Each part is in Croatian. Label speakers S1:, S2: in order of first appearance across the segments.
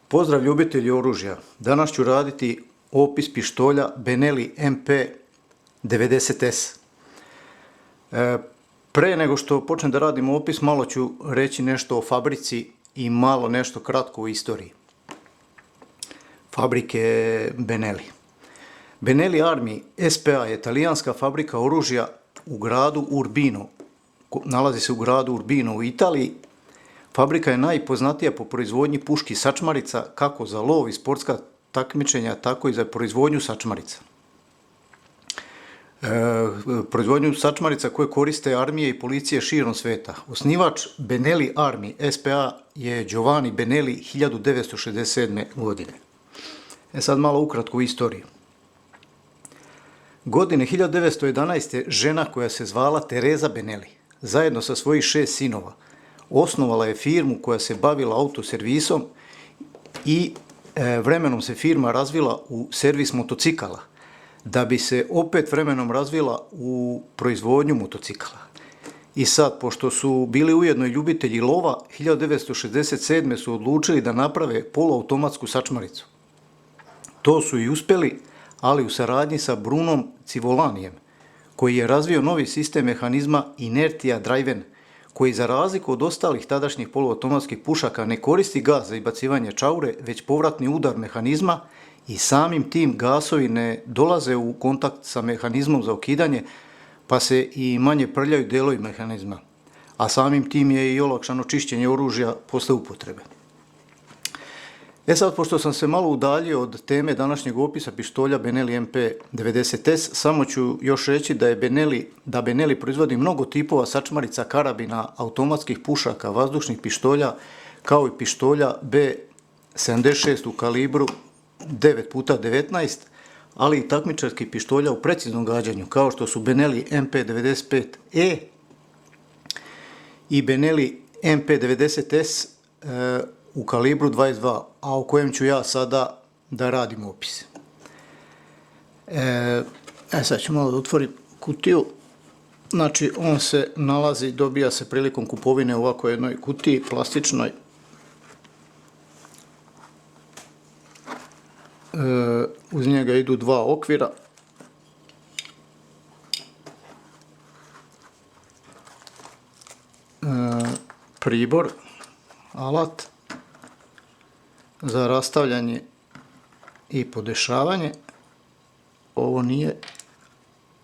S1: Pozdrav ljubitelji oružja. Danas ću raditi opis pištolja Benelli MP90S. Pre nego što počnem da radim opis, malo ću reći nešto o fabrici i malo nešto kratko o istoriji fabrike Benelli. Benelli Armi SPA je talijanska fabrika oružja u gradu Urbino. Nalazi se u gradu Urbino u Italiji. Fabrika je najpoznatija po proizvodnji puški sačmarica, kako za lov i sportska takmičenja, tako i za proizvodnju sačmarica. Proizvodnju sačmarica koje koriste armije i policije širom sveta. Osnivač Benelli Armi SPA je Giovanni Benelli 1967. godine. Sad malo ukratko u istoriju. Godine 1911. žena koja se zvala Teresa Benelli, zajedno sa svojih 6 sinova, osnovala je firmu koja se bavila autoservisom i vremenom se firma razvila u servis motocikala, da bi se opet vremenom razvila u proizvodnju motocikala. I sad, pošto su bili ujedno i ljubitelji lova, 1967. su odlučili da naprave poluautomatsku sačmaricu. To su i uspjeli, ali u saradnji sa Brunom Civolanijem, koji je razvio novi sistem mehanizma Inertia Driven, koji za razliku od ostalih tadašnjih poluautomatskih pušaka ne koristi gas za izbacivanje čaure, već povratni udar mehanizma i samim tim gasovi ne dolaze u kontakt sa mehanizmom za okidanje, pa se i manje prljaju delovi mehanizma, a samim tim je i olakšano čišćenje oružja posle upotrebe. Sad, pošto sam se malo udaljio od teme današnjeg opisa pištolja Benelli MP90S, samo ću još reći da Benelli proizvodi mnogo tipova sačmarica, karabina, automatskih pušaka, vazdušnih pištolja, kao i pištolja B76 u kalibru 9x19, ali i takmičarskih pištolja u preciznom gađanju, kao što su Benelli MP95E i Benelli MP90S u kalibru 22, a o kojem ću ja sada da radim opis. Sad ću malo da otvorim kutiju. Znači, on se nalazi, dobija se prilikom kupovine u ovako jednoj kutiji plastičnoj. Uz njega idu 2 okvira. Pribor, alat za rastavljanje i podešavanje. Ovo nije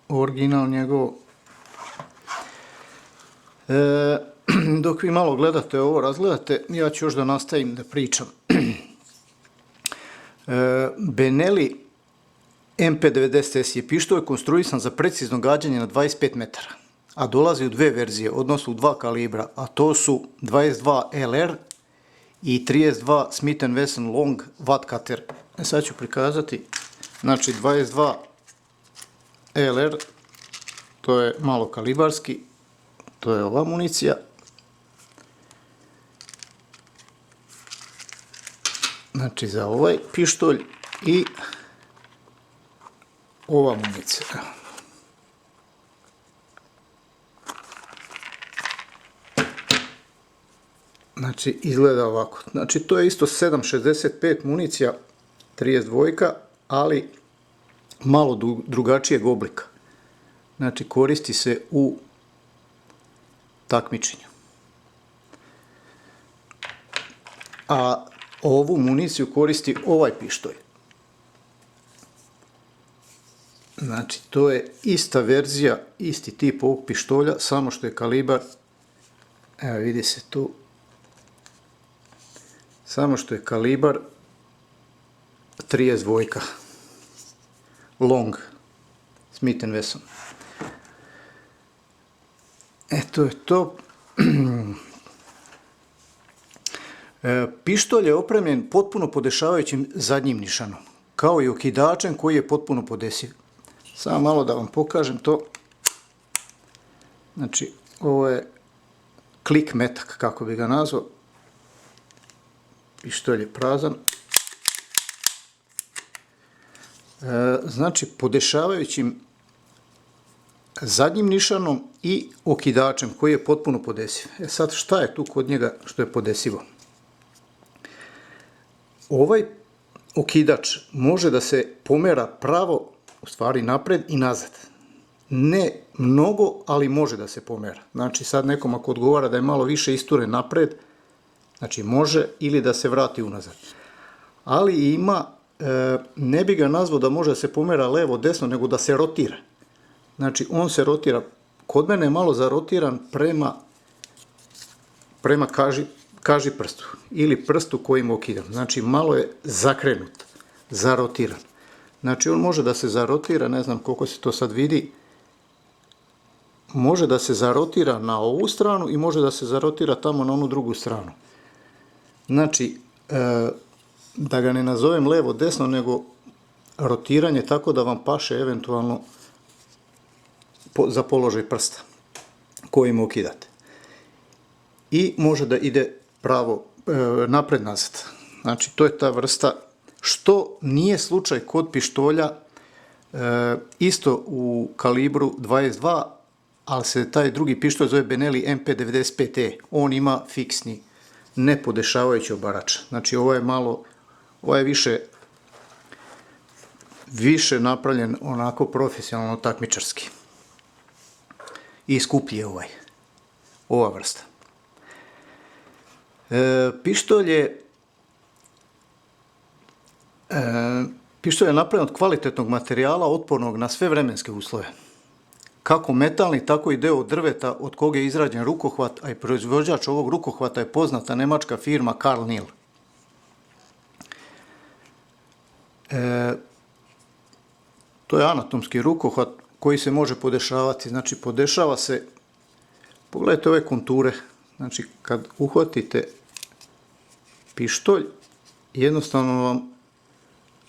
S1: original njegov. Dok vi malo gledate ovo, razgledate, ja ću još da nastavim da pričam. Benelli MP90S je pištolj konstruisan za precizno gađanje na 25 metara, a dolazi u 2 verzije, odnosno u 2 kalibra, a to su 22 LR i 32 Smith & Wesson Long Watt Cutter. Sad ću prikazati, znači 22 LR, to je malo kalibarski, to je ova municija. Znači za ovaj pištolj i ova municija. Znači, izgleda ovako. Znači, to je isto 7,65 municija, 32, ali malo drugačijeg oblika. Znači, koristi se u takmičenju. A ovu municiju koristi ovaj pištolj. Znači, to je ista verzija, isti tip ovog pištolja, samo što je kalibar, evo vidi se tu, samo što je kalibar 32 Long Smith & Wesson. To je to. Pištolj je opremljen potpuno podešavajućim zadnjim nišanom, kao i okidačem koji je potpuno podesiv. Samo malo da vam pokažem to. Znači, ovo je klik metak, kako bi ga nazvao. Pištolj je prazan. Znači, podešavajućim zadnjim nišanom i okidačem koji je potpuno podesiv. Sad, šta je tu kod njega što je podesivo? Ovaj okidač može da se pomera pravo, u stvari napred i nazad. Ne mnogo, ali može da se pomera. Znači sad nekom ako odgovara da je malo više isture napred, znači može, ili da se vrati unazad. Ali ima, ne bi ga nazvao da može da se pomera levo, desno, nego da se rotira. Znači on se rotira, kod mene je malo zarotiran prema kaži prstu ili prstu kojim okidam. Znači malo je zakrenut, zarotiran. Znači on može da se zarotira, ne znam koliko se to sad vidi, može da se zarotira na ovu stranu i može da se zarotira tamo na onu drugu stranu. Znači, da ga ne nazovem levo, desno, nego rotiranje tako da vam paše eventualno za položaj prsta kojim okidate. I može da ide pravo, napred, nazad. Znači, to je ta vrsta, što nije slučaj kod pištolja, isto u kalibru 22, ali se taj drugi pištolj zove Benelli MP95E. On ima fiksni, nepodešavajući obarač. Znači, ovo je više napravljen onako profesionalno takmičarski. I skuplji je ova vrsta. Pištolj je napravljen od kvalitetnog materijala otpornog na sve vremenske uslove. Kako metalni, tako i deo od drveta od koga je izrađen rukohvat, a i proizvođač ovog rukohvata je poznata nemačka firma Karl Nil. To je anatomski rukohvat koji se može podešavati. Znači, podešava se, pogledajte ove konture, znači, kad uhvatite pištolj, jednostavno vam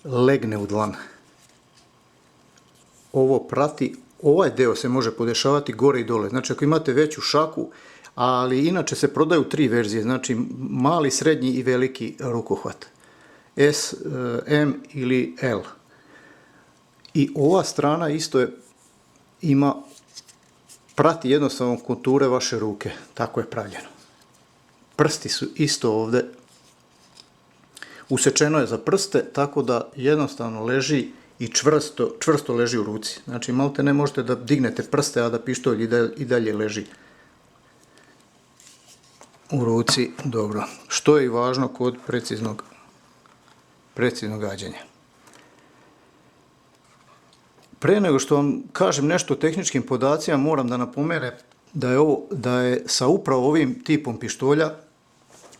S1: legne u dlan. Ovo prati, ovaj deo se može podešavati gore i dole. Znači, ako imate veću šaku, ali inače se prodaju 3 verzije, znači mali, srednji i veliki rukohvat. S, M ili L. I ova strana isto prati jednostavno konture vaše ruke. Tako je pravljeno. Prsti su isto ovde. Usečeno je za prste, tako da jednostavno leži i čvrsto leži u ruci. Znači, malte ne možete da dignete prste, a da pištolj i dalje leži u ruci dobro. Što je i važno kod preciznog gađanja. Pre nego što vam kažem nešto o tehničkim podacima, moram da napomenem da je sa upravo ovim tipom pištolja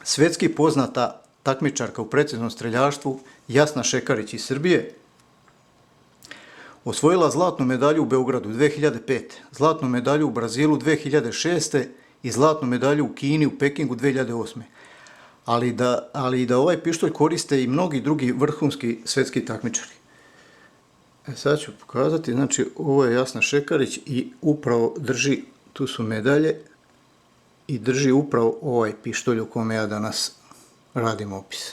S1: svetski poznata takmičarka u preciznom streljaštvu Jasna Šekarić iz Srbije osvojila zlatnu medalju u Beogradu 2005. Zlatnu medalju u Brazilu 2006. i zlatnu medalju u Kini u Pekingu 2008. Ali da ovaj pištolj koriste i mnogi drugi vrhunski svetski takmičari. Sad ću pokazati, znači ovo je Jasna Šekarić i upravo drži, tu su medalje, i drži upravo ovaj pištolj u kome ja danas radim opis.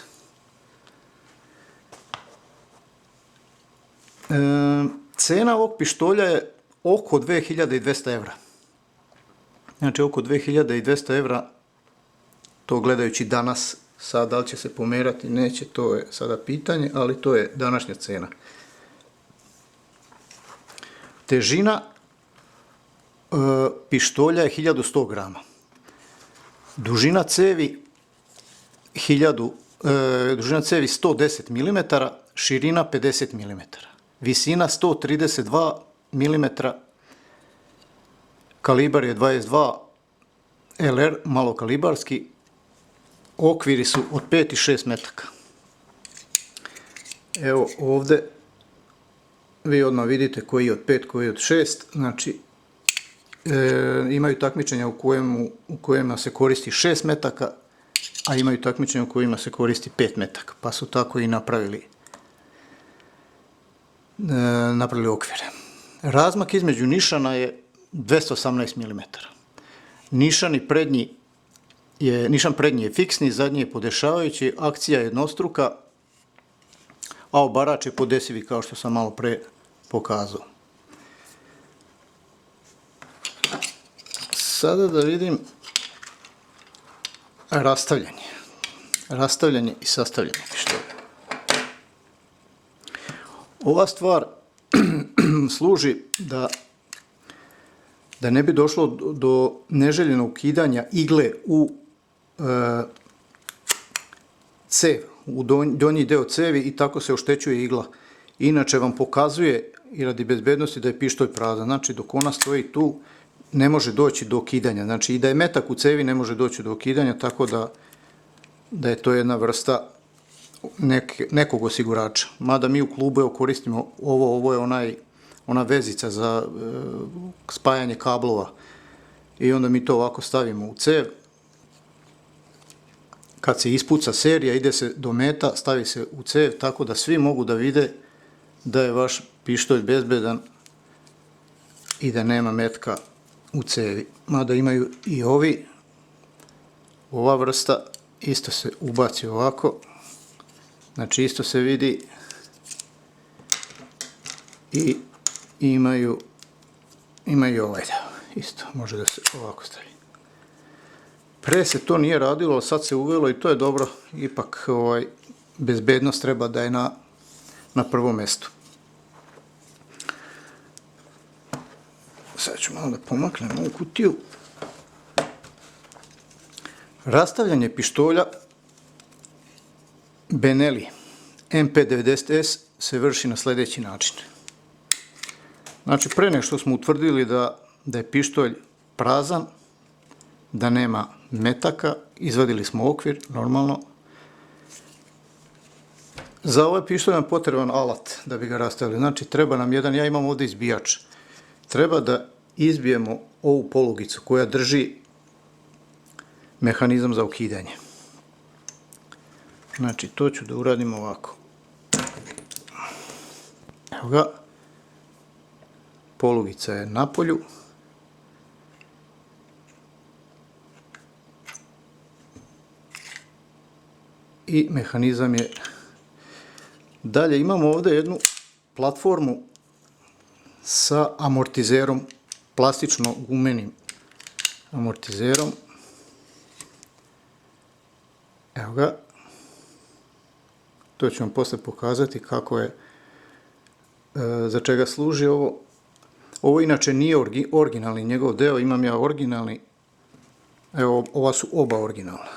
S1: Cena ovog pištolja je oko 2200 evra. Znači oko 2200 evra, to gledajući danas, sad da li će se pomerati, neće, to je sada pitanje, ali to je današnja cena. Težina pištolja je 1100 grama. Dužina cevi 110 mm, širina 50 mm. Visina 132 mm, kalibar je 22 LR, malokalibarski, okviri su od 5 i 6 metaka. Evo ovde vi odmah vidite koji je od 5, koji je od 6, znači imaju takmičenja u kojima se koristi 6 metaka, a imaju takmičenja u kojima se koristi 5 metaka, pa su tako i napravili okvire. Razmak između nišana je 218 mm. Nišan prednji je fiksni, zadnji je podešavajući, akcija je jednostruka, a obarač je podesivi kao što sam malo pre pokazao. Sada da vidim rastavljanje i sastavljanje pištolja. Ova stvar služi da ne bi došlo do neželjenog ukidanja igle u cev, u donji deo cevi i tako se oštećuje igla. Inače vam pokazuje i radi bezbednosti da je pištolj prazan. Znači dok ona stoji tu ne može doći do okidanja. Znači i da je metak u cevi ne može doći do okidanja, tako da je to jedna vrsta nekog osigurača. Mada mi u klubu koristimo ovo je ona vezica za spajanje kablova i onda mi to ovako stavimo u cev. Kad se ispuca serija, ide se do meta, stavi se u cev, tako da svi mogu da vide da je vaš pištolj bezbedan i da nema metka u cevi. Mada imaju i ovi, ova vrsta isto se ubaci ovako, znači isto se vidi i imaju ovaj deo, isto može da se ovako stavi. Pre se to nije radilo, ali sad se uvelo i to je dobro, ipak bezbednost treba da je na prvom mestu. Sad ću malo da pomaknem ovu kutiju. Rastavljanje pištolja Benelli MP90S se vrši na sljedeći način. Znači, pre nego što smo utvrdili da je pištolj prazan, da nema metaka, izvadili smo okvir, normalno. Za ovaj pištolj nam potreban alat da bi ga rastavili. Znači, treba nam jedan, ja imam ovdje izbijač. Treba da izbijemo ovu polugicu koja drži mehanizam za ukidanje. Znači, to ću da uradim ovako. Evo ga. Polugica je na polju. I mehanizam je... Dalje imamo ovdje jednu platformu sa amortizerom, plastično gumenim amortizerom. Evo ga. To ću vam posle pokazati kako je, za čega služi ovo. Ovo inače nije originalni njegov deo, imam ja originalni. Evo, ova su oba originalna.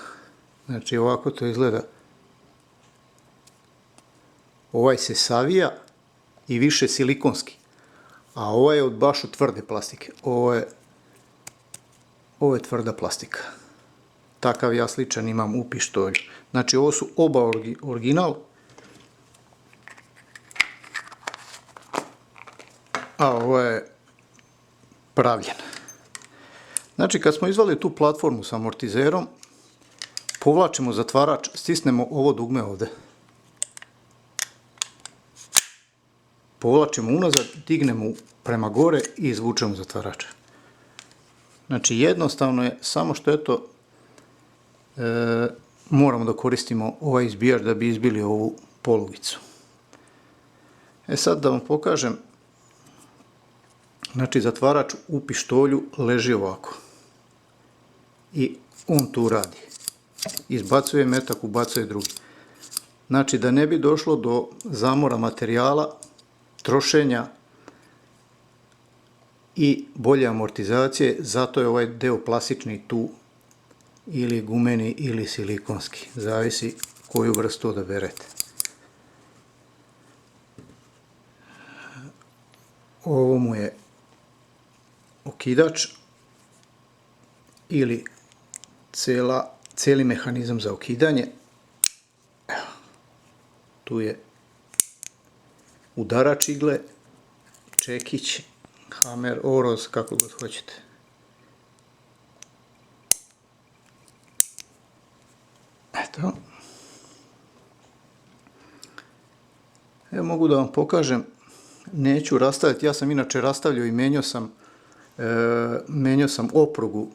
S1: Znači ovako to izgleda. Ovaj se savija i više silikonski, a ovaj je baš od tvrde plastike. Ovo je tvrda plastika. Takav ja sličan imam u pištolju. Znači ovo su oba original, a ovo je pravljen. Znači kad smo izvali tu platformu sa amortizerom, povlačimo zatvarač, stisnemo ovo dugme ovde. Povlačimo unazad, dignemo prema gore i izvučemo zatvarač. Znači jednostavno je, samo što eto moramo da koristimo ovaj izbijač da bi izbili ovu polugicu. Sad da vam pokažem. Znači zatvarač u pištolju leži ovako. I on tu radi. Izbacuje metak, ubacuje drugi. Znači da ne bi došlo do zamora materijala, trošenja i bolje amortizacije, zato je ovaj deo plastični tu, ili gumeni ili silikonski, zavisi koju vrstu odaberete. Ovo mu je okidač ili cijeli mehanizam za okidanje. Evo, tu je udarač igle, čekić, hamer, oroz, kako god hoćete. Eto. Evo mogu da vam pokažem, neću rastaviti, ja sam inače rastavljao i menjao sam oprugu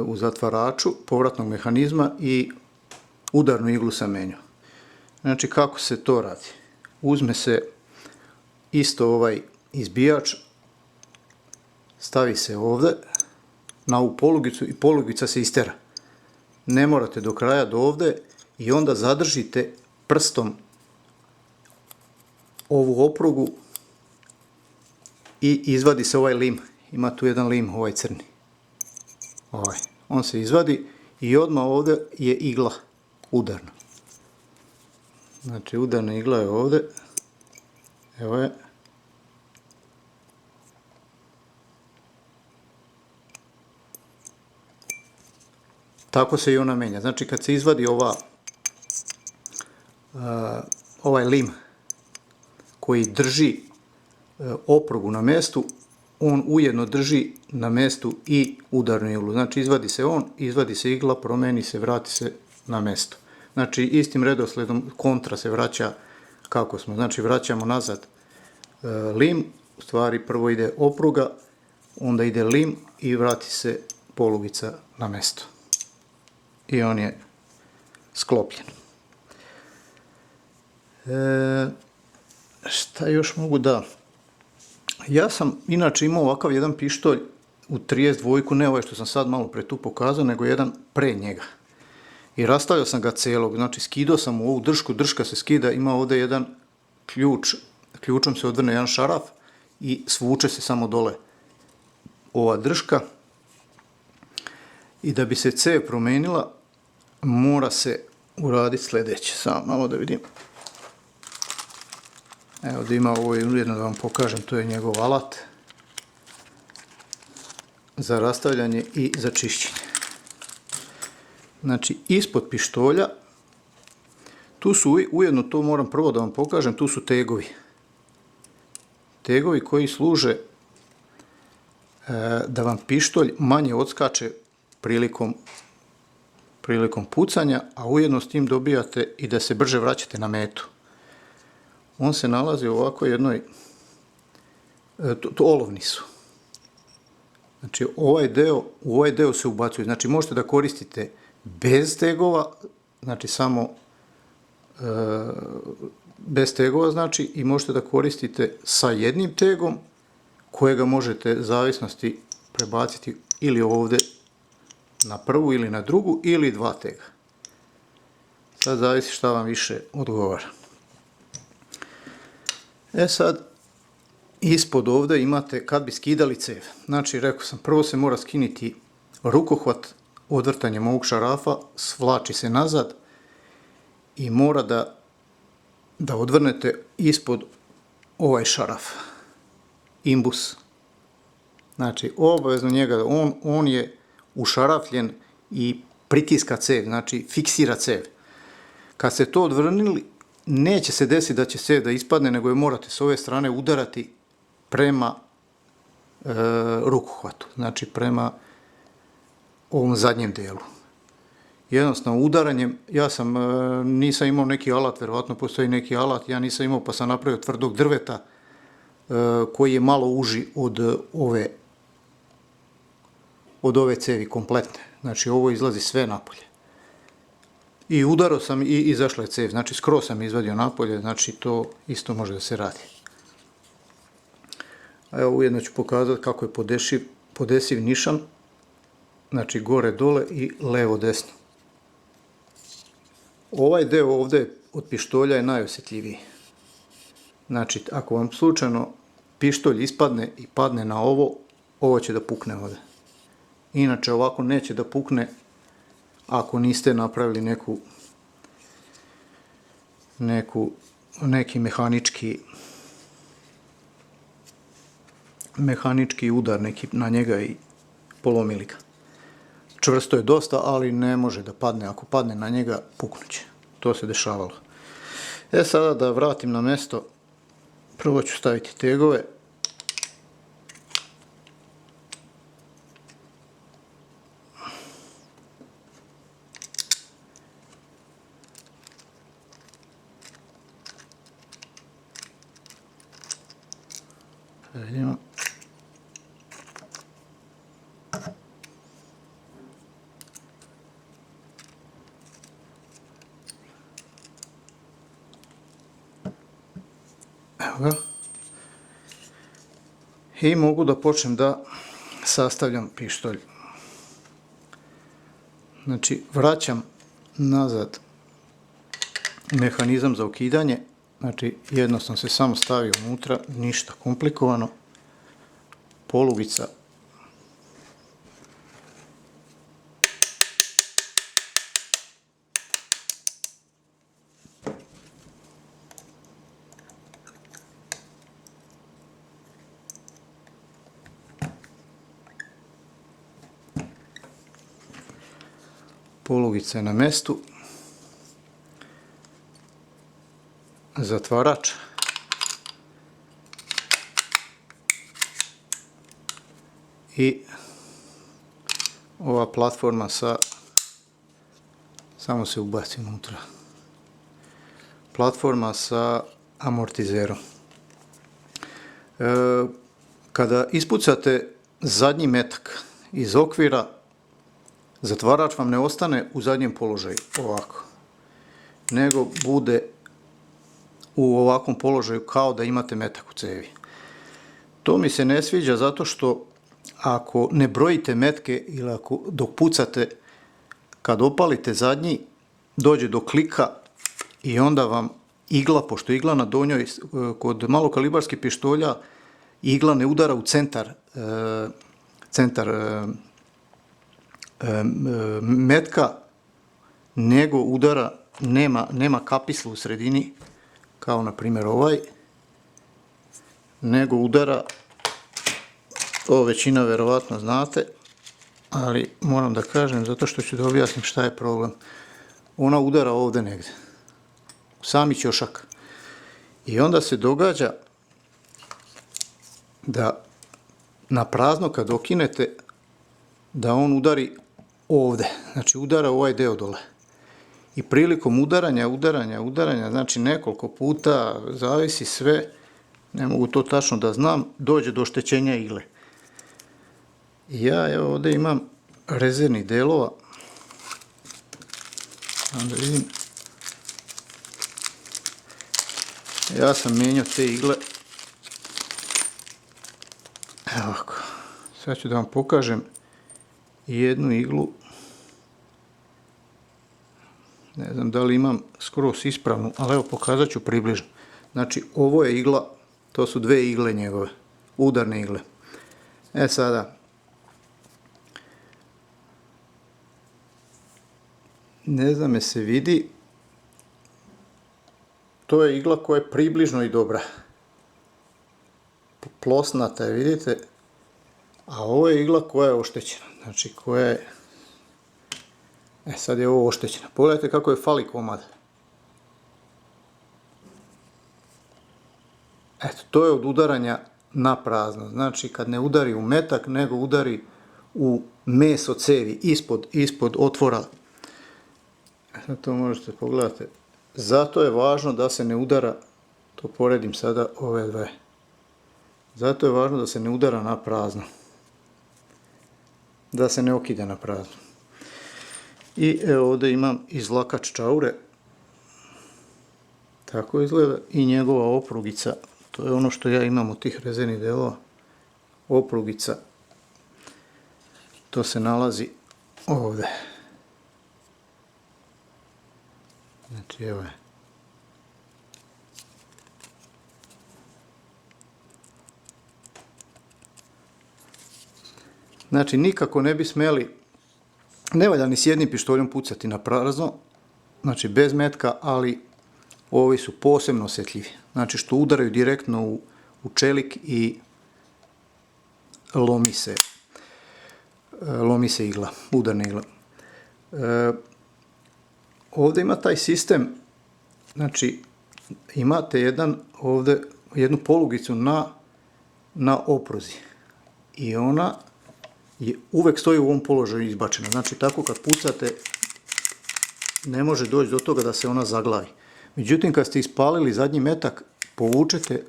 S1: u zatvaraču povratnog mehanizma i udarnu iglu sam menjao. Znači kako se to radi? Uzme se isto ovaj izbijač, stavi se ovdje na ovu polugicu i polugica se istera. Ne morate do kraja do ovdje i onda zadržite prstom ovu oprugu i izvadi se ovaj lim. Ima tu jedan lim, ovaj crni. On se izvadi i odmah ovdje je igla udarna. Znači udarna igla je ovdje. Evo je. Tako se i ona menja. Znači kad se izvadi ovaj lim koji drži oprugu na mjestu, on ujedno drži na mjestu i udarnu iglu. Znači izvadi se on, izvadi se igla, promeni se, vrati se na mjesto. Znači istim redoslijedom kontra se vraća kako smo. Znači vraćamo nazad lim, u stvari prvo ide opruga, onda ide lim i vrati se polugica na mjesto. I on je sklopljen. Šta još mogu da... Ja sam inače imao ovakav jedan pištolj u 32, ne ovaj što sam sad malo pre tu pokazao, nego jedan pre njega. I rastavljao sam ga celog, znači skidao sam u ovu držku, držka se skida, ima ovdje jedan ključ, ključom se odvrne jedan šaraf i svuče se samo dole ova držka. I da bi se cev promenila, mora se uraditi sljedeće. Samo malo da vidim. Evo da ima ovo ujedno da vam pokažem, to je njegov alat za rastavljanje i za čišćenje. Znači ispod pištolja, tu su ujedno, to moram prvo da vam pokažem, tu su tegovi. Tegovi koji služe da vam pištolj manje odskače prilikom pucanja, a ujedno s tim dobijate i da se brže vraćate na metu. On se nalazi u ovako jednoj, olovni su. Znači u ovaj deo se ubacuje, znači možete da koristite bez tegova, znači samo bez tegova znači, i možete da koristite sa jednim tegom kojega možete zavisnosti prebaciti ili ovdje na prvu ili na drugu ili dva tega. Sad zavisi šta vam više odgovara. Sad, ispod ovdje imate kad bi skidali cev. Znači, rekao sam, prvo se mora skinuti rukohvat odvrtanjem ovog šarafa, svlači se nazad i mora da odvrnete ispod ovaj šaraf, imbus. Znači, obavezno njega, on je ušarafljen i pritiska cev, znači fiksira cev. Kad ste to odvrnili, neće se desiti da će cev da ispadne, nego je morate s ove strane udarati prema rukohvatu, znači prema ovom zadnjem delu. Jednostavno udaranjem, nisam imao neki alat, verovatno postoji neki alat, ja nisam imao pa sam napravio tvrdog drveta koji je malo uži od ove cevi kompletne. Znači ovo izlazi sve napolje. I udarao sam i izašla je cev, znači skroz sam izvadio napolje, znači to isto može da se radi. A evo ujedno ću pokazati kako je podesiv nišan, znači gore dole i levo desno. Ovaj deo ovdje od pištolja je najosjetljiviji. Znači ako vam slučajno pištolj ispadne i padne na ovo će da pukne ovdje. Inače ovako neće da pukne ako niste napravili neki mehanički udar neki na njega i polomili ga. Čvrsto je dosta, ali ne može da padne. Ako padne na njega, puknuće. To se dešavalo. Sada da vratim na mjesto. Prvo ću staviti tegove. Vidimo. Evo ga. I mogu da počnem da sastavljam pištolj. Znači vraćam nazad mehanizam za ukidanje Znači jednostavno se samo stavi unutra, ništa komplikovano. Polugica je na mestu. Zatvarač. I ova platforma samo se ubaci unutra. Platforma sa amortizerom. Kada ispucate zadnji metak iz okvira, zatvarač vam ne ostane u zadnjem položaju ovako, nego bude u ovakvom položaju kao da imate metak u cevi. To mi se ne sviđa zato što ako ne brojite metke ili ako dok pucate, kad opalite zadnji, dođe do klika i onda vam igla, pošto igla na donjoj, kod malokalibarskih pištolja, igla ne udara u centar metka, nego udara, nema kapislu u sredini, kao na primjer ovaj, nego udara, to većina verovatno znate, ali moram da kažem zato što ću da objasnim šta je problem. Ona udara ovdje negdje, u sami ćošak. I onda se događa da na prazno kad okinete, da on udari ovdje, znači udara ovaj deo dole. I prilikom udaranja, znači nekoliko puta, zavisi sve, ne mogu to tačno da znam, dođe do oštećenja igle. Ja evo ovdje imam rezervnih delova, da vidim, ja sam mijenjao te igle, evo ovako, sad ću da vam pokažem jednu iglu, ne znam da li imam skroz ispravnu, ali evo pokazat ću približno. Znači ovo je igla, to su dve igle njegove, udarne igle. Sada, ne znam je se vidi, to je igla koja je približno i dobra. Plosnata je, vidite, a ovo je igla koja je oštećena, znači koja je, sad je ovo oštećena. Pogledajte kako je fali komad. Eto, to je od udaranja na prazno. Znači, kad ne udari u metak, nego udari u meso cevi, ispod otvora. Sad to možete pogledati. Zato je važno da se ne udara, to poredim sada ove dve. Zato je važno da se ne udara na prazno. Da se ne okida na prazno. I evo ovdje imam izlakač čaure, tako izgleda, i njegova oprugica, to je ono što ja imam od tih rezervnih delova, oprugica, to se nalazi ovdje. Znači evo je. Znači nikako ne bi smjeli, ne valja ni s jednim pištoljom pucati na prazno, znači bez metka, ali ovi su posebno osjetljivi. Znači što udaraju direktno u čelik i lomi se igla, udarna igla. Ovdje ima taj sistem, znači imate ovdje jednu polugicu na opruzi i ona uvek stoji u ovom položaju izbačena. Znači tako kad pucate ne može doći do toga da se ona zaglavi. Međutim kad ste ispalili zadnji metak, povučete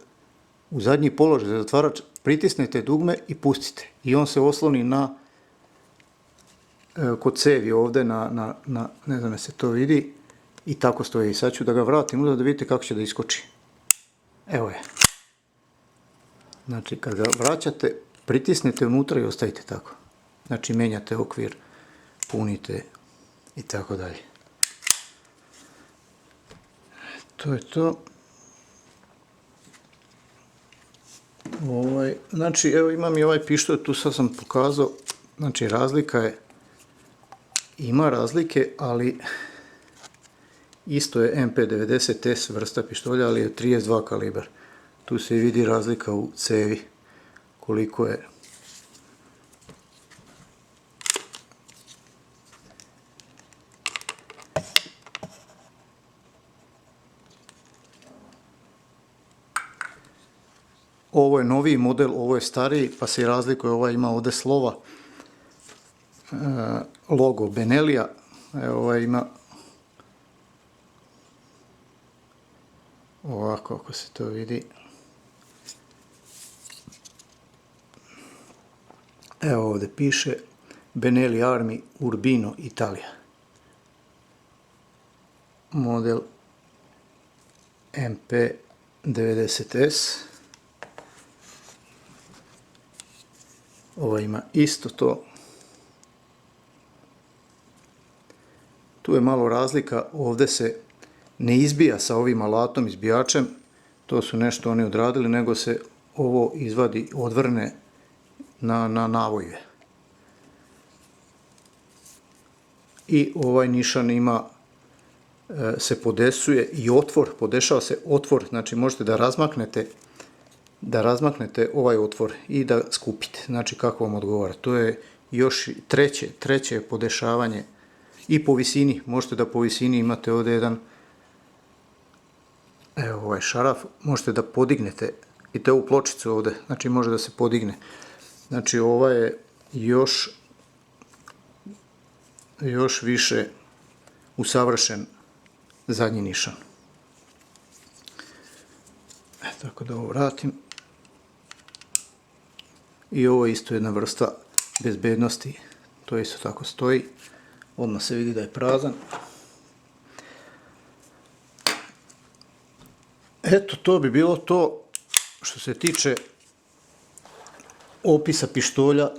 S1: u zadnji položaj za zatvarač, pritisnete dugme i pustite. I on se osloni kod cevi ovdje, ne znam da se to vidi, i tako stoji. Sad ću da ga vratim da vidite kako će da iskoči. Evo je. Znači kad ga vraćate, pritisnete unutra i ostavite tako. Znači menjate okvir, punite i tako dalje. To je to. Znači, evo imam i ovaj pištolj, tu sad sam pokazao, znači razlika je, ima razlike, ali isto je MP90S vrsta pištolja, ali je 32 kalibar. Tu se vidi razlika u cevi, koliko je. Ovo je noviji model, ovo je stariji, pa se i razlikuje, ovaj ima ovdje slova, logo Benelija, evo ovaj ima ovako, ako se to vidi. Evo ovdje piše Benelli Army Urbino Italija. Model MP90S. Ovo ima isto to. Tu je malo razlika, ovdje se ne izbija sa ovim alatom izbijačem, to su nešto oni odradili, nego se ovo izvadi, odvrne na navojve. I ovaj nišan ima, se podesuje i otvor, podešava se otvor, znači možete da razmaknete ovaj otvor i da skupite, znači kako vam odgovara. To je još treće podešavanje i po visini, možete da po visini imate ovdje jedan, evo ovaj šaraf, možete da podignete i te ovu pločicu ovdje, znači može da se podigne. Znači ova je još više usavršen zadnji nišan. Tako da ovo vratim. I ovo je isto jedna vrsta bezbednosti, to isto tako stoji, odmah se vidi da je prazan. Eto, to bi bilo to što se tiče opisa pištolja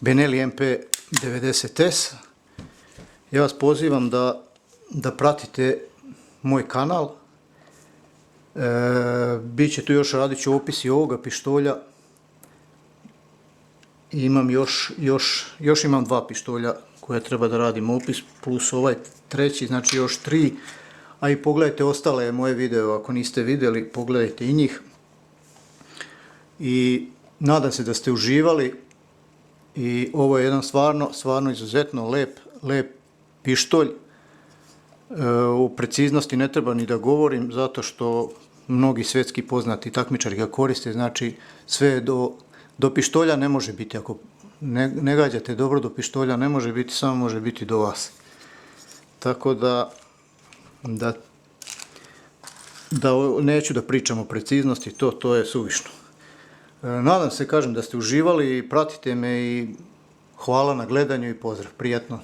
S1: Benelli MP90S. Ja vas pozivam da pratite moj kanal. Biće tu još, radit ću opisi ovoga pištolja. Imam još imam dva pištolja koje treba da radim opis, plus ovaj treći, znači još 3. A i pogledajte ostale moje video, ako niste vidjeli, pogledajte i njih. I nadam se da ste uživali. I ovo je jedan stvarno izuzetno lep pištolj. O preciznosti ne treba ni da govorim, zato što mnogi svjetski poznati takmičari ga koriste, znači sve do pištolja ne može biti, ako ne gađate dobro do pištolja ne može biti, samo može biti do vas. Tako da neću da pričam o preciznosti, to je suvišno. Nadam se, kažem, da ste uživali, pratite me i hvala na gledanju i pozdrav, prijatno.